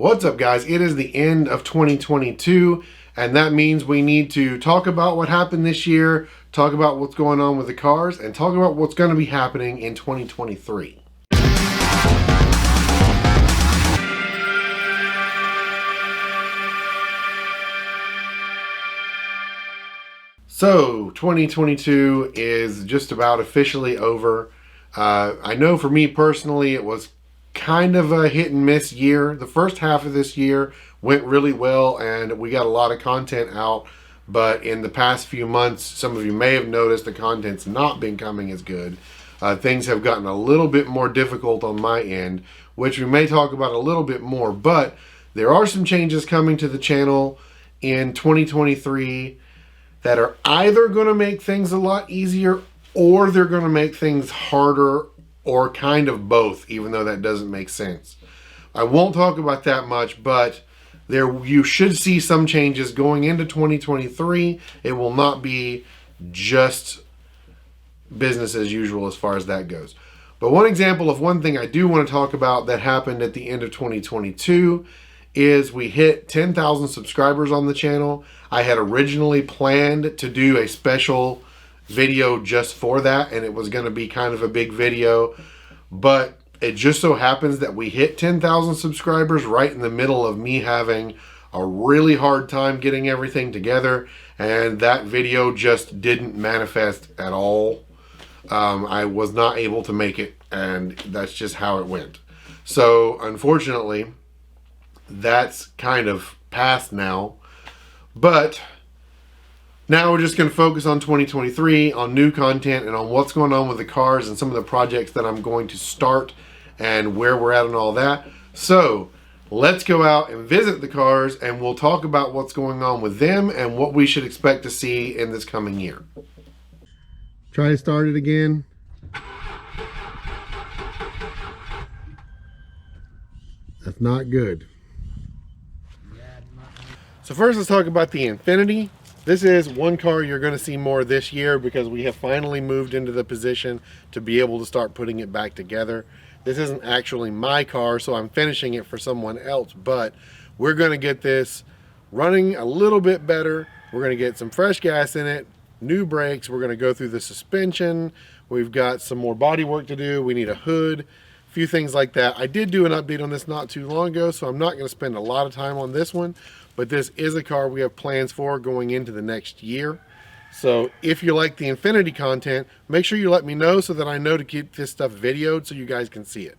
What's up, guys? It is the end of 2022, and that means we need to talk about what happened this year, talk about what's going on with the cars, and talk about what's going to be happening in 2023. So 2022 is just about officially over. I know for me personally, it was kind of a hit and miss year. The first half of this year went really well and we got a lot of content out. But in the past few months, some of you may have noticed the content's not been coming as good. Things have gotten a little bit more difficult on my end, which we may talk about a little bit more. But there are some changes coming to the channel in 2023 that are either going to make things a lot easier or they're going to make things harder, or kind of both, even though that doesn't make sense. I won't talk about that much, but you should see some changes going into 2023. It will not be just business as usual as far as that goes. But one example of one thing I do want to talk about that happened at the end of 2022 is we hit 10,000 subscribers on the channel. I had originally planned to do a special video just for that, and it was going to be kind of a big video, but it just so happens that we hit 10,000 subscribers right in the middle of me having a really hard time getting everything together, and that video just didn't manifest at all. I was not able to make it, and that's just how it went. So unfortunately, that's kind of past now, but now we're just going to focus on 2023, on new content, and on what's going on with the cars and some of the projects that I'm going to start and where we're at and all that. So let's go out and visit the cars, and we'll talk about what's going on with them and what we should expect to see in this coming year. Try to start it again. That's not good. So first, let's talk about the Infiniti. This is one car you're going to see more this year because we have finally moved into the position to be able to start putting it back together. This isn't actually my car, so I'm finishing it for someone else, but we're going to get this running a little bit better. We're going to get some fresh gas in it, new brakes. We're going to go through the suspension. We've got some more body work to do. We need a hood, a few things like that. I did do an update on this not too long ago, so I'm not going to spend a lot of time on this one. But this is a car we have plans for going into the next year. So if you like the Infiniti content, make sure you let me know so that I know to keep this stuff videoed so you guys can see it.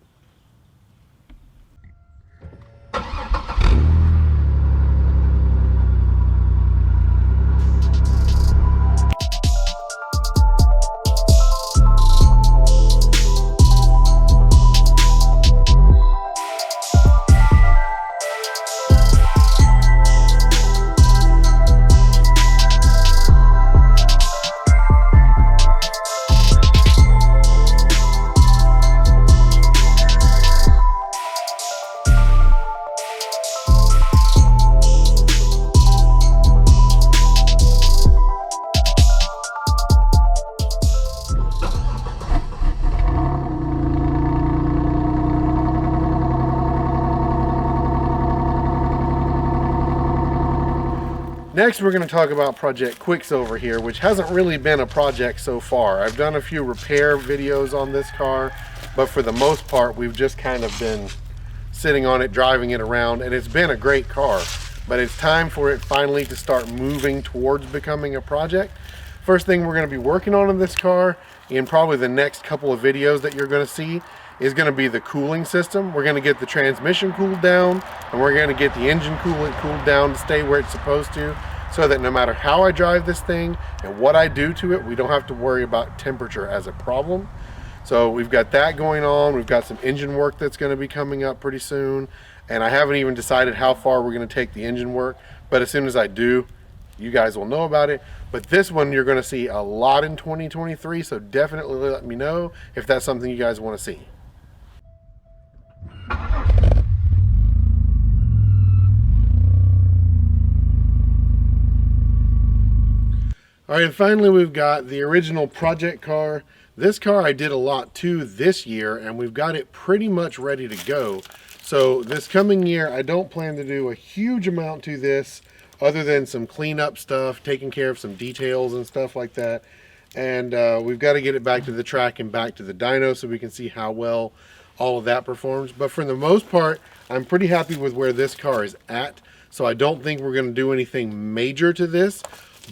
Next, we're going to talk about Project Quicksilver here, which hasn't really been a project so far. I've done a few repair videos on this car, but for the most part, we've just kind of been sitting on it, driving it around, and it's been a great car. But it's time for it finally to start moving towards becoming a project. First thing we're going to be working on in this car, in probably the next couple of videos that you're going to see, is going to be the cooling system. We're going to get the transmission cooled down, and we're going to get the engine coolant cooled down to stay where it's supposed to, so that no matter how I drive this thing and what I do to it, we don't have to worry about temperature as a problem. So we've got that going on. We've got some engine work that's going to be coming up pretty soon, and I haven't even decided how far we're going to take the engine work, but as soon as I do, you guys will know about it. But this one you're going to see a lot in 2023, so definitely let me know if that's something you guys want to see. All right, and finally we've got the original project car. This car I did a lot to this year, and we've got it pretty much ready to go. So this coming year, I don't plan to do a huge amount to this other than some cleanup stuff, taking care of some details and stuff like that. And we've got to get it back to the track and back to the dyno so we can see how well all of that performs. But for the most part, I'm pretty happy with where this car is at. So I don't think we're going to do anything major to this.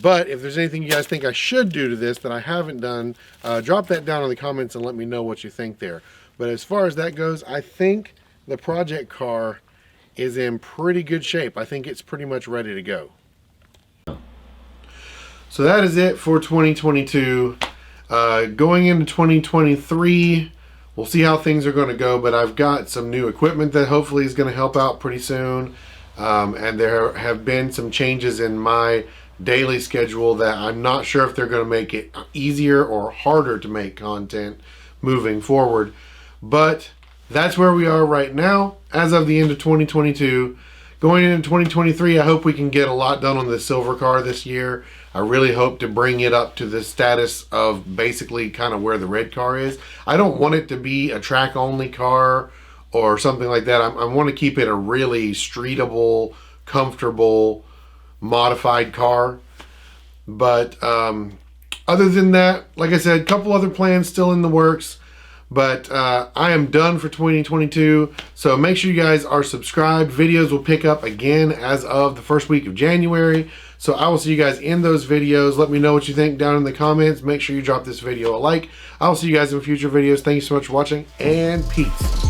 But if there's anything you guys think I should do to this that I haven't done, drop that down in the comments and let me know what you think there. But as far as that goes, I think the project car is in pretty good shape. I think it's pretty much ready to go. So that is it for 2022. Going into 2023, we'll see how things are going to go, but I've got some new equipment that hopefully is going to help out pretty soon. And there have been some changes in my daily schedule that I'm not sure if they're going to make it easier or harder to make content moving forward. But that's where we are right now as of the end of 2022. Going into 2023, I hope we can get a lot done on the silver car this year. I really hope to bring it up to the status of basically kind of where the red car is. I don't want it to be a track only car or something like that. I want to keep it a really streetable, comfortable, modified car. But other than that, like I said, a couple other plans still in the works. But I am done for 2022. So make sure you guys are subscribed. Videos will pick up again as of the first week of January. So I will see you guys in those videos. Let me know what you think down in the comments. Make sure you drop this video a like. I will see you guys in future videos. Thank you so much for watching, and peace.